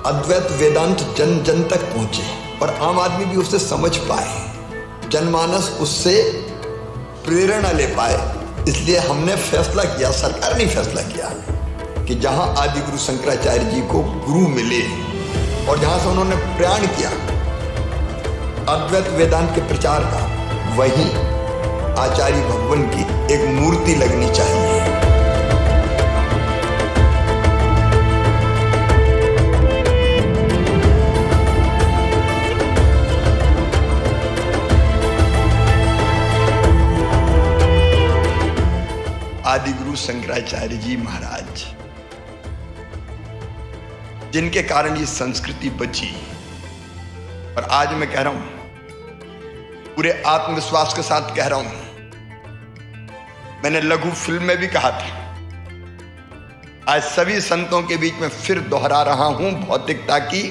अद्वैत वेदांत जन जन तक पहुंचे और आम आदमी भी उसे समझ पाए, जनमानस उससे प्रेरणा ले पाए। इसलिए हमने फैसला किया, सरकार ने फैसला किया कि जहां आदि गुरु शंकराचार्य जी को गुरु मिले और जहां से उन्होंने प्रयाण किया अद्वैत वेदांत के प्रचार का, वहीं आचार्य भगवान की एक मूर्ति लगनी चाहिए। आदि गुरु शंकराचार्य जी महाराज, जिनके कारण ये संस्कृति बची। और आज मैं कह रहा हूं, पूरे आत्मविश्वास के साथ कह रहा हूं, मैंने लघु फिल्म में भी कहा था, आज सभी संतों के बीच में फिर दोहरा रहा हूं, भौतिकता की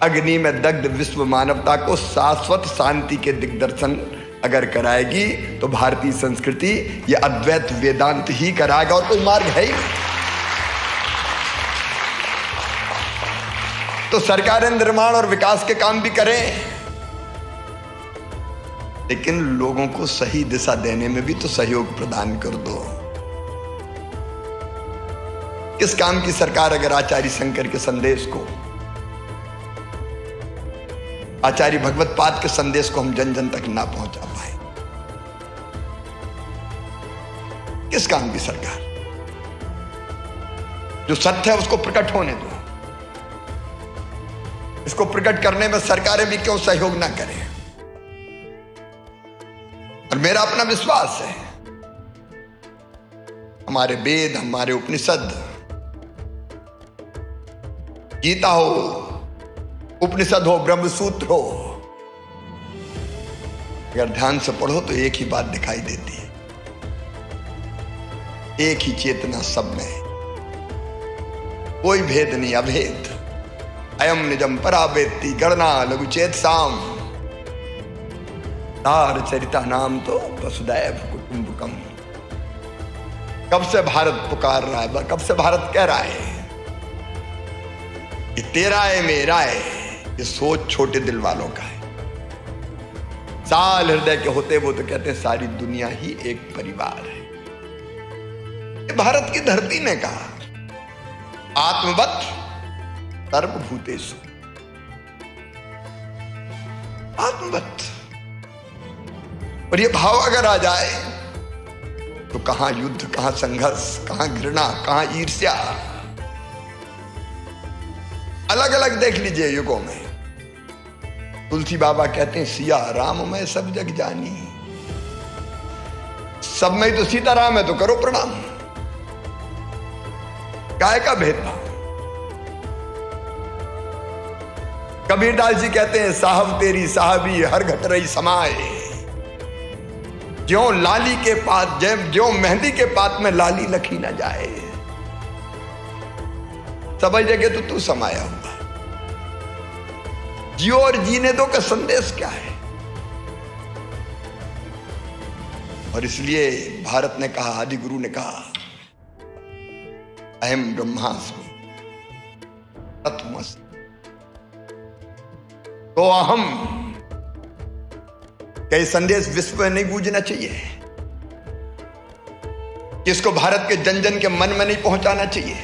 अग्नि में दग्ध विश्व मानवता को शाश्वत शांति के दिग्दर्शन अगर कराएगी तो भारतीय संस्कृति यह अद्वैत वेदांत ही कराएगा, और कोई मार्ग है ही नहीं। तो सरकारें निर्माण और विकास के काम भी करें, लेकिन लोगों को सही दिशा देने में भी तो सहयोग प्रदान कर दो। किस काम की सरकार अगर आचार्य शंकर के संदेश को, आचार्य भगवत पाद के संदेश को हम जन जन तक ना पहुंचा पाए? किस काम की सरकार? जो सत्य है उसको प्रकट होने दो, इसको प्रकट करने में सरकारें भी क्यों सहयोग ना करें? और मेरा अपना विश्वास है, हमारे वेद, हमारे उपनिषद, गीता हो, उपनिषद हो, ब्रह्मसूत्र हो, अगर ध्यान से पढ़ो तो एक ही बात दिखाई देती है, एक ही चेतना सब में है, कोई भेद नहीं, अभेद। अयम निजम परावेत्ति गणना लघु चेत साम तार चरिता नाम तो वसुदैव कुटुंबकम। कब से भारत पुकार रहा है, कब से भारत कह रहा है कि तेरा है मेरा है, ये सोच छोटे दिल वालों का है। साल हृदय के होते वो तो कहते हैं सारी दुनिया ही एक परिवार है। ये भारत की धरती ने कहा, आत्मवत सर्वभूतेषु, आत्मवत। और ये भाव अगर आ जाए तो कहां युद्ध, कहां संघर्ष, कहां घृणा, कहां ईर्ष्या। अलग अलग देख लीजिए युगों में। तुलसी बाबा कहते हैं सिया राम में सब जग जानी, सब में ही तो सीताराम है, तो करो प्रणाम। काय का भेदभाव? कबीरदास जी कहते हैं साहब तेरी साहबी हर घट रही समाए, ज्यों लाली के पात, ज्यों मेहंदी के पात में लाली लखी ना जाए। सब जगह तो तू समाया हुआ, जियो और जीने दो का संदेश क्या है? और इसलिए भारत ने कहा, आदि गुरु ने कहा, अहम ब्रह्मास्मि तत्त्वमसि। तो अहम कई संदेश विश्व में नहीं गूंजना चाहिए, किसको भारत के जन जन के मन में नहीं पहुंचाना चाहिए।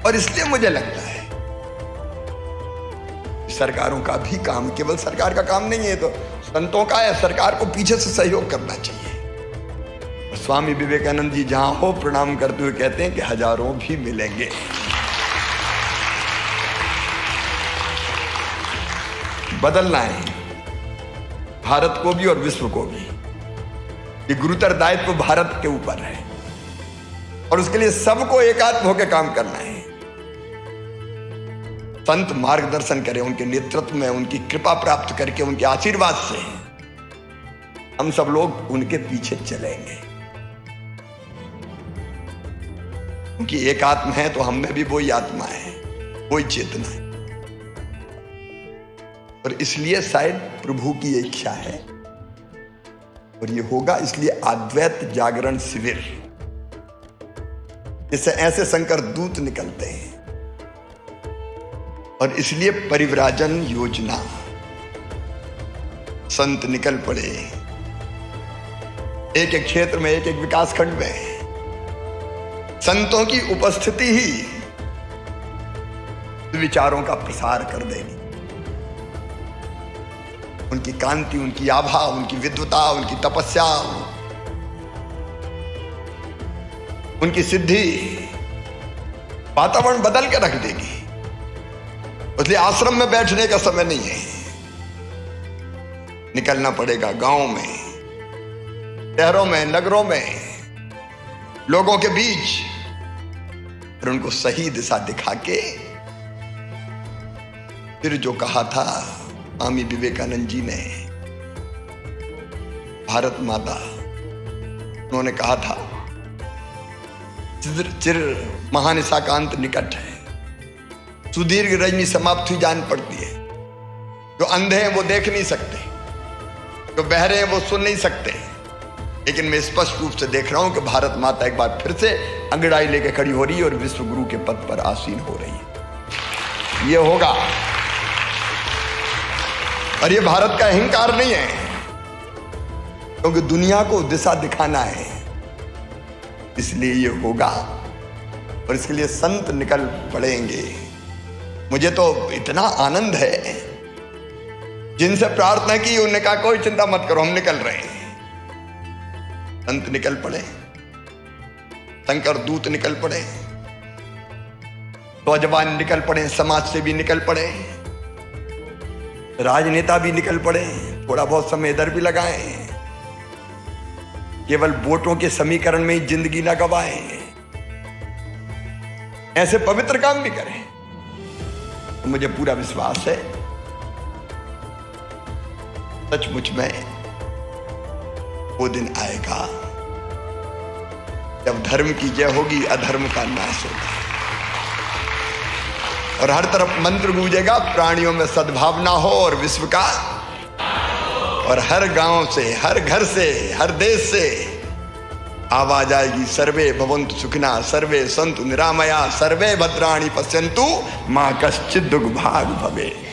और इसलिए मुझे लगता है सरकारों का भी काम, केवल सरकार का काम नहीं है, तो संतों का है, सरकार को पीछे से सहयोग करना चाहिए। और स्वामी विवेकानंद जी जहां हो प्रणाम करते हुए कहते हैं कि हजारों भी मिलेंगे। बदलना है भारत को भी और विश्व को भी। ये गुरुतर दायित्व भारत के ऊपर है और उसके लिए सबको एकात्म होकर काम करना है। संत मार्गदर्शन करें, उनके नेतृत्व में उनकी कृपा प्राप्त करके, उनके आशीर्वाद से हम सब लोग उनके पीछे चलेंगे। उनकी एक आत्मा है तो हम में भी वही आत्मा है, वही चेतना है। और इसलिए शायद प्रभु की इच्छा है और ये होगा, इसलिए अद्वैत जागरण शिविर, इससे ऐसे शंकर दूत निकलते हैं और इसलिए परिव्राजन योजना, संत निकल पड़े एक एक क्षेत्र में, एक एक विकास खंड में। संतों की उपस्थिति ही विचारों का प्रसार कर देगी। उनकी कांति, उनकी आभा, उनकी विद्वता, उनकी तपस्या, उनकी सिद्धि वातावरण बदल के रख देगी। इसलिए आश्रम में बैठने का समय नहीं है, निकलना पड़ेगा गांव में, शहरों में, नगरों में, लोगों के बीच, और उनको सही दिशा दिखा के फिर जो कहा था स्वामी विवेकानंद जी ने, भारत माता, उन्होंने कहा था चिर महानिशा का अंत निकट है, सुदीर्घ रजनी समाप्त हुई जान पड़ती है। जो अंधे हैं वो देख नहीं सकते, जो बहरे हैं वो सुन नहीं सकते, लेकिन मैं स्पष्ट रूप से देख रहा हूं कि भारत माता एक बार फिर से अंगड़ाई लेके खड़ी हो रही है और विश्व गुरु के पद पर आसीन हो रही है। ये होगा, और ये भारत का अहंकार नहीं है, क्योंकि दुनिया को दिशा दिखाना है, इसलिए ये होगा। और इसके लिए संत निकल पड़ेंगे। मुझे तो इतना आनंद है, जिनसे प्रार्थना की उन्होंने कहा कोई चिंता मत करो, हम निकल रहे हैं। संत निकल पड़े, शंकर दूत निकल पड़े, नौजवान निकल पड़े, समाज से भी निकल पड़े, राजनेता भी निकल पड़े, थोड़ा बहुत समय इधर भी लगाएं, केवल वोटों के समीकरण में ही जिंदगी ना गवाएं, ऐसे पवित्र काम भी करें। तो मुझे पूरा विश्वास है सचमुच में वो दिन आएगा जब धर्म की जय होगी, अधर्म का नाश होगा, और हर तरफ मंत्र गूंजेगा, प्राणियों में सद्भावना हो और विश्व का, और हर गांव से, हर घर से, हर देश से आवाज आएगी, सर्वे भवन्तु सुखिनः, सर्वे सन्तु निरामया, सर्वे भद्राणि पश्यन्तु, मां कश्चित् दुर्भाग् भवेत्।